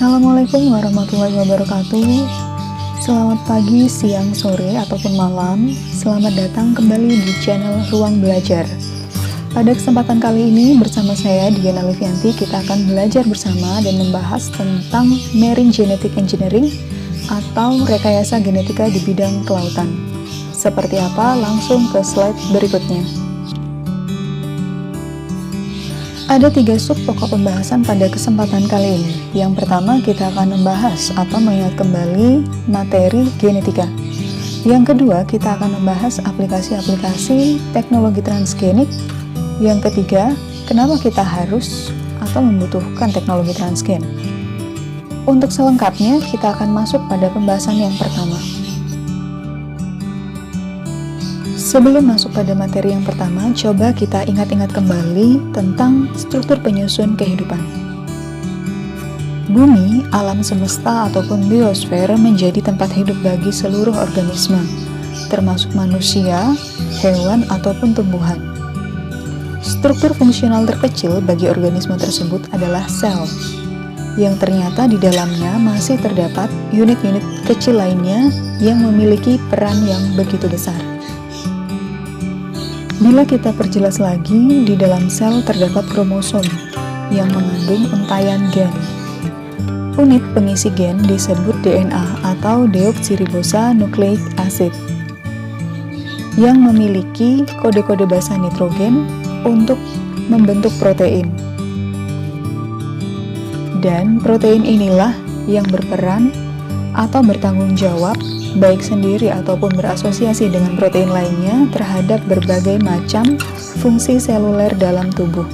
Assalamualaikum warahmatullahi wabarakatuh. Selamat pagi, siang, sore, ataupun malam. Selamat datang kembali di channel Ruang Belajar. Pada kesempatan kali ini bersama saya Diana Livianti, kita akan belajar bersama dan membahas tentang Marine Genetic Engineering atau rekayasa genetika di bidang kelautan. Seperti apa? Langsung ke slide berikutnya. Ada 3 sub pokok pembahasan pada kesempatan kali ini. Yang pertama, kita akan membahas atau mengingat kembali materi genetika. Yang kedua, kita akan membahas aplikasi-aplikasi teknologi transgenik. Yang ketiga, kenapa kita harus atau membutuhkan teknologi transgen. Untuk selengkapnya, kita akan masuk pada pembahasan yang pertama. Sebelum masuk pada materi yang pertama, coba kita ingat-ingat kembali tentang struktur penyusun kehidupan. Bumi, alam semesta ataupun biosfer menjadi tempat hidup bagi seluruh organisme, termasuk manusia, hewan ataupun tumbuhan. Struktur fungsional terkecil bagi organisme tersebut adalah sel, yang ternyata di dalamnya masih terdapat unit-unit kecil lainnya yang memiliki peran yang begitu besar. Bila kita perjelas lagi, di dalam sel terdapat kromosom yang mengandung untayan gen. Unit pengisi gen disebut DNA atau deoksiribosa nucleic acid yang memiliki kode-kode basa nitrogen untuk membentuk protein. Dan protein inilah yang berperan atau bertanggung jawab baik sendiri ataupun berasosiasi dengan protein lainnya terhadap berbagai macam fungsi seluler dalam tubuh.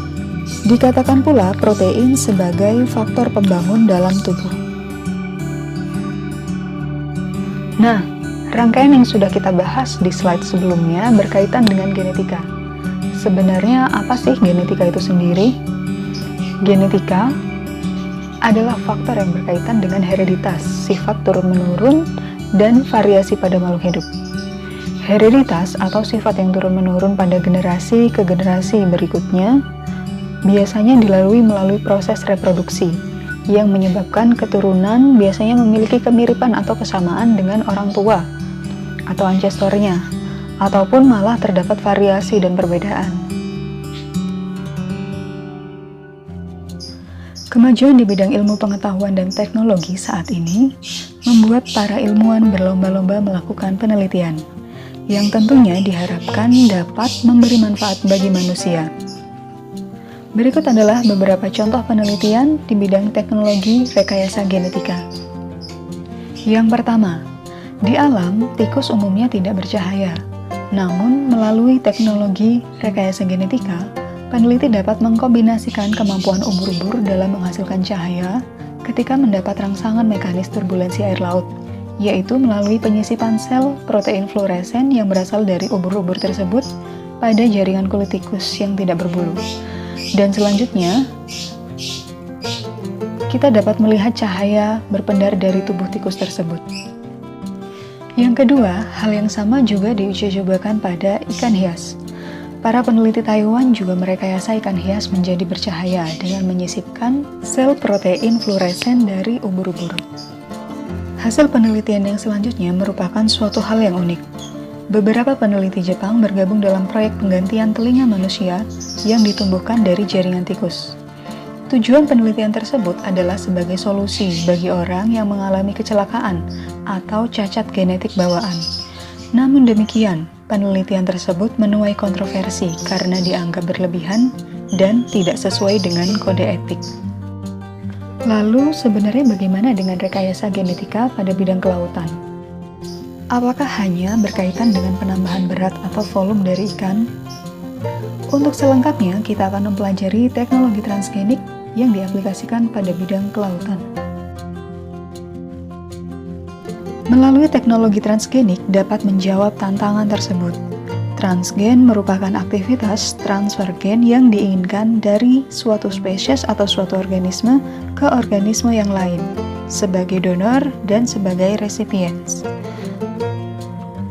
Dikatakan pula protein sebagai faktor pembangun dalam tubuh. Nah, rangkaian yang sudah kita bahas di slide sebelumnya berkaitan dengan genetika. Sebenarnya apa sih genetika itu sendiri? Genetika adalah faktor yang berkaitan dengan hereditas, sifat turun-menurun, dan variasi pada makhluk hidup. Hereditas atau sifat yang turun-menurun pada generasi ke generasi berikutnya biasanya dilalui melalui proses reproduksi yang menyebabkan keturunan biasanya memiliki kemiripan atau kesamaan dengan orang tua atau ancestornya, ataupun malah terdapat variasi dan perbedaan. Kemajuan di bidang ilmu pengetahuan dan teknologi saat ini membuat para ilmuwan berlomba-lomba melakukan penelitian yang tentunya diharapkan dapat memberi manfaat bagi manusia. Berikut adalah beberapa contoh penelitian di bidang teknologi rekayasa genetika. Yang pertama, di alam, tikus umumnya tidak bercahaya. Namun, melalui teknologi rekayasa genetika, peneliti dapat mengkombinasikan kemampuan ubur-ubur dalam menghasilkan cahaya ketika mendapat rangsangan mekanis turbulensi air laut, yaitu melalui penyisipan sel protein fluoresen yang berasal dari ubur-ubur tersebut pada jaringan kulit tikus yang tidak berbulu. Dan selanjutnya, kita dapat melihat cahaya berpendar dari tubuh tikus tersebut. Yang kedua, hal yang sama juga diuji cobakan pada ikan hias. Para peneliti Taiwan juga merekayasa ikan hias menjadi bercahaya dengan menyisipkan sel protein fluoresen dari ubur-ubur. Hasil penelitian yang selanjutnya merupakan suatu hal yang unik. Beberapa peneliti Jepang bergabung dalam proyek penggantian telinga manusia yang ditumbuhkan dari jaringan tikus. Tujuan penelitian tersebut adalah sebagai solusi bagi orang yang mengalami kecelakaan atau cacat genetik bawaan. Namun demikian, penelitian tersebut menuai kontroversi karena dianggap berlebihan dan tidak sesuai dengan kode etik. Lalu, sebenarnya bagaimana dengan rekayasa genetika pada bidang kelautan? Apakah hanya berkaitan dengan penambahan berat atau volume dari ikan? Untuk selengkapnya, kita akan mempelajari teknologi transgenik yang diaplikasikan pada bidang kelautan. Melalui teknologi transgenik dapat menjawab tantangan tersebut. Transgen merupakan aktivitas transfer gen yang diinginkan dari suatu spesies atau suatu organisme ke organisme yang lain, sebagai donor dan sebagai recipients.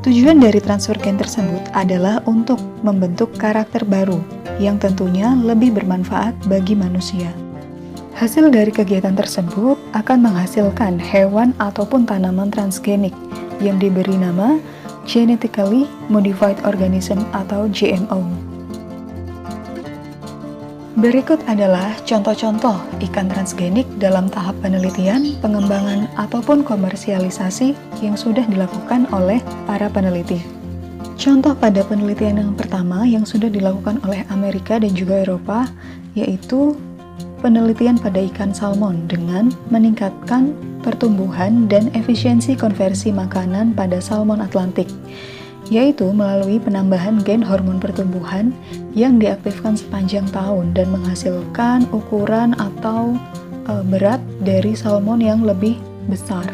Tujuan dari transfer gen tersebut adalah untuk membentuk karakter baru yang tentunya lebih bermanfaat bagi manusia. Hasil dari kegiatan tersebut akan menghasilkan hewan ataupun tanaman transgenik yang diberi nama Genetically Modified Organism atau GMO. Berikut adalah contoh-contoh ikan transgenik dalam tahap penelitian, pengembangan, ataupun komersialisasi yang sudah dilakukan oleh para peneliti. Contoh pada penelitian yang pertama yang sudah dilakukan oleh Amerika dan juga Eropa, yaitu penelitian pada ikan salmon dengan meningkatkan pertumbuhan dan efisiensi konversi makanan pada salmon Atlantik, yaitu melalui penambahan gen hormon pertumbuhan yang diaktifkan sepanjang tahun dan menghasilkan ukuran atau berat dari salmon yang lebih besar.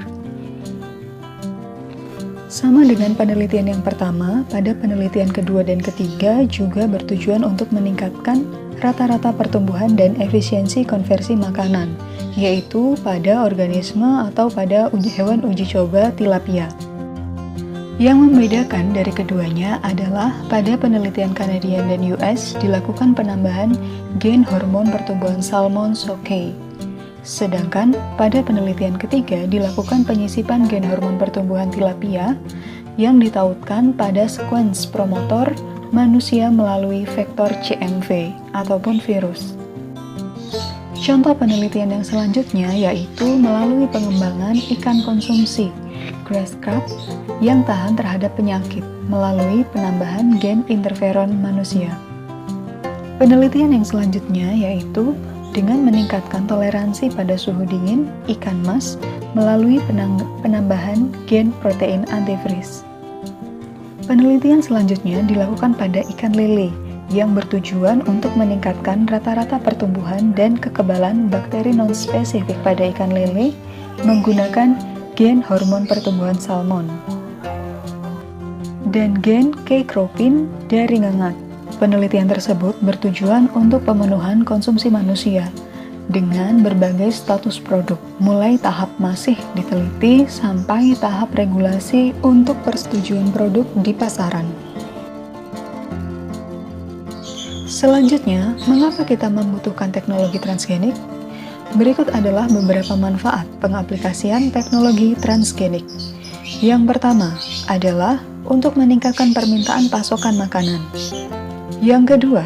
Sama dengan penelitian yang pertama, pada penelitian kedua dan ketiga juga bertujuan untuk meningkatkan rata-rata pertumbuhan dan efisiensi konversi makanan, yaitu pada organisme atau pada hewan uji coba tilapia. Yang membedakan dari keduanya adalah pada penelitian Kanadian dan US dilakukan penambahan gen hormon pertumbuhan salmon sockeye. Sedangkan pada penelitian ketiga dilakukan penyisipan gen hormon pertumbuhan tilapia yang ditautkan pada sekuens promotor manusia melalui vektor CMV ataupun virus. Contoh penelitian yang selanjutnya yaitu melalui pengembangan ikan konsumsi grass carp yang tahan terhadap penyakit melalui penambahan gen interferon manusia. Penelitian yang selanjutnya yaitu dengan meningkatkan toleransi pada suhu dingin ikan mas melalui penambahan gen protein antifreeze. Penelitian selanjutnya dilakukan pada ikan lele yang bertujuan untuk meningkatkan rata-rata pertumbuhan dan kekebalan bakteri non-spesifik pada ikan lele menggunakan gen hormon pertumbuhan salmon dan gen K-cropin dari ngengat. Penelitian tersebut bertujuan untuk pemenuhan konsumsi manusia dengan berbagai status produk, mulai tahap masih diteliti sampai tahap regulasi untuk persetujuan produk di pasaran. Selanjutnya, mengapa kita membutuhkan teknologi transgenik? Berikut adalah beberapa manfaat pengaplikasian teknologi transgenik. Yang pertama adalah untuk meningkatkan permintaan pasokan makanan. Yang kedua,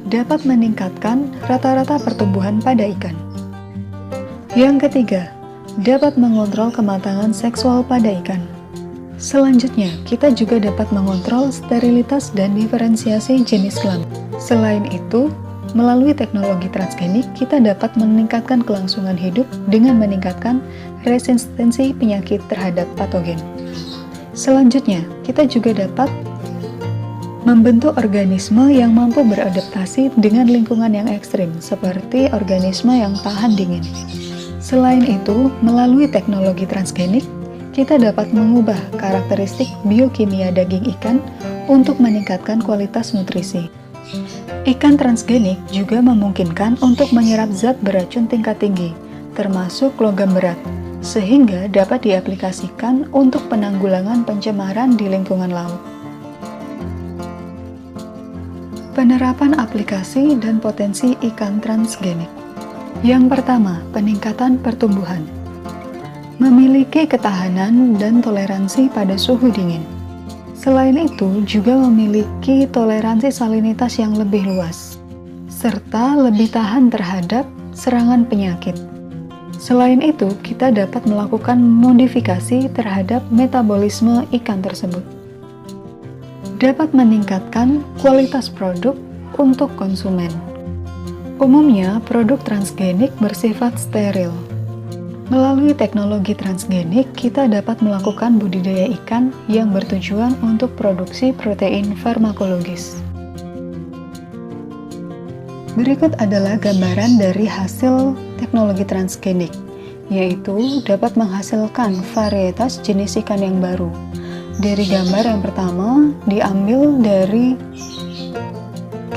dapat meningkatkan rata-rata pertumbuhan pada ikan. Yang ketiga, dapat mengontrol kematangan seksual pada ikan. Selanjutnya, kita juga dapat mengontrol sterilitas dan diferensiasi jenis kelamin. Selain itu, melalui teknologi transgenik, kita dapat meningkatkan kelangsungan hidup dengan meningkatkan resistensi penyakit terhadap patogen. Selanjutnya, kita juga dapat membentuk organisme yang mampu beradaptasi dengan lingkungan yang ekstrim, seperti organisme yang tahan dingin. Selain itu, melalui teknologi transgenik, kita dapat mengubah karakteristik biokimia daging ikan untuk meningkatkan kualitas nutrisi. Ikan transgenik juga memungkinkan untuk menyerap zat beracun tingkat tinggi, termasuk logam berat, sehingga dapat diaplikasikan untuk penanggulangan pencemaran di lingkungan laut. Penerapan aplikasi dan potensi ikan transgenik. Yang pertama, peningkatan pertumbuhan. Memiliki ketahanan dan toleransi pada suhu dingin. Selain itu, juga memiliki toleransi salinitas yang lebih luas, serta lebih tahan terhadap serangan penyakit. Selain itu, kita dapat melakukan modifikasi terhadap metabolisme ikan tersebut. Dapat meningkatkan kualitas produk untuk konsumen. Umumnya, produk transgenik bersifat steril. Melalui teknologi transgenik, kita dapat melakukan budidaya ikan yang bertujuan untuk produksi protein farmakologis. Berikut adalah gambaran dari hasil teknologi transgenik, yaitu dapat menghasilkan varietas jenis ikan yang baru. Dari gambar yang pertama, diambil dari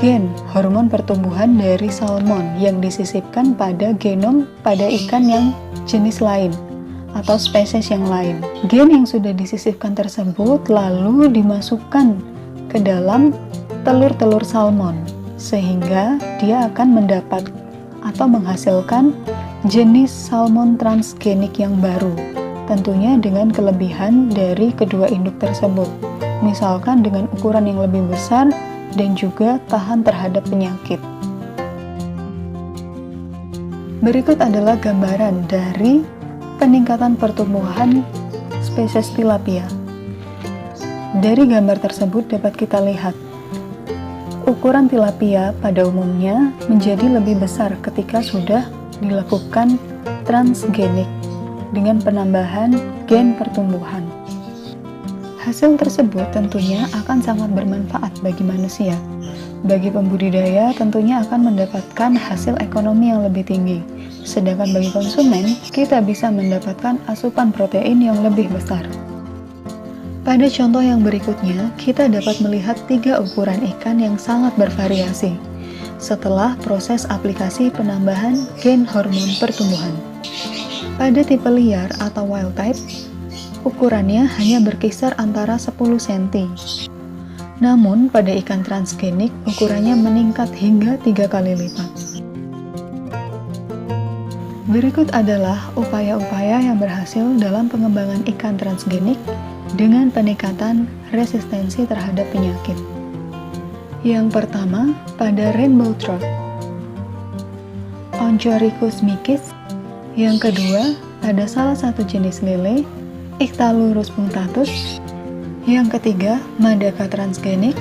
gen hormon pertumbuhan dari salmon yang disisipkan pada genom pada ikan yang jenis lain atau spesies yang lain. Gen yang sudah disisipkan tersebut lalu dimasukkan ke dalam telur-telur salmon, sehingga dia akan mendapat atau menghasilkan jenis salmon transgenik yang baru, tentunya dengan kelebihan dari kedua induk tersebut, misalkan dengan ukuran yang lebih besar dan juga tahan terhadap penyakit. Berikut adalah gambaran dari peningkatan pertumbuhan spesies tilapia. Dari gambar tersebut dapat kita lihat, ukuran tilapia pada umumnya menjadi lebih besar ketika sudah dilakukan transgenik dengan penambahan gen pertumbuhan. Hasil tersebut tentunya akan sangat bermanfaat bagi manusia. Bagi pembudidaya tentunya akan mendapatkan hasil ekonomi yang lebih tinggi. Sedangkan bagi konsumen, kita bisa mendapatkan asupan protein yang lebih besar. Pada contoh yang berikutnya, kita dapat melihat 3 ukuran ikan yang sangat bervariasi setelah proses aplikasi penambahan gen hormon pertumbuhan. Pada tipe liar atau wild type, ukurannya hanya berkisar antara 10 cm. Namun, pada ikan transgenik, ukurannya meningkat hingga 3 kali lipat. Berikut adalah upaya-upaya yang berhasil dalam pengembangan ikan transgenik dengan peningkatan resistensi terhadap penyakit. Yang pertama, pada rainbow trout, Oncorhynchus micis. Yang kedua, pada salah satu jenis lele, Ichthallurus punctatus. Yang ketiga, Madaka transgenik,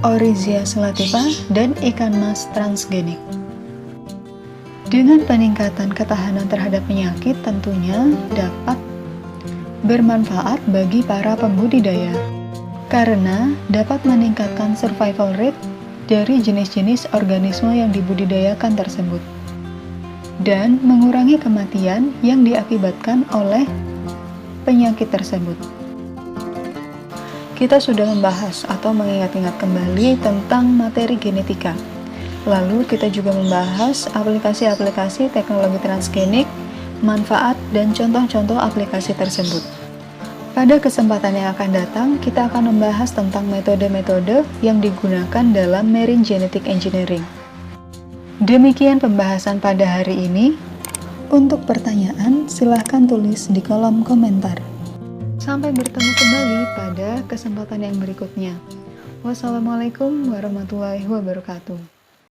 Oryzia selativa, dan ikan mas transgenik. Dengan peningkatan ketahanan terhadap penyakit tentunya dapat bermanfaat bagi para pembudidaya karena dapat meningkatkan survival rate dari jenis-jenis organisme yang dibudidayakan tersebut dan mengurangi kematian yang diakibatkan oleh penyakit tersebut. Kita sudah membahas atau mengingat-ingat kembali tentang materi genetika. Lalu kita juga membahas aplikasi-aplikasi teknologi transgenik, manfaat, dan contoh-contoh aplikasi tersebut. Pada kesempatan yang akan datang, kita akan membahas tentang metode-metode yang digunakan dalam marine genetic engineering. Demikian pembahasan pada hari ini. Untuk pertanyaan, silahkan tulis di kolom komentar. Sampai bertemu kembali pada kesempatan yang berikutnya. Wassalamualaikum warahmatullahi wabarakatuh.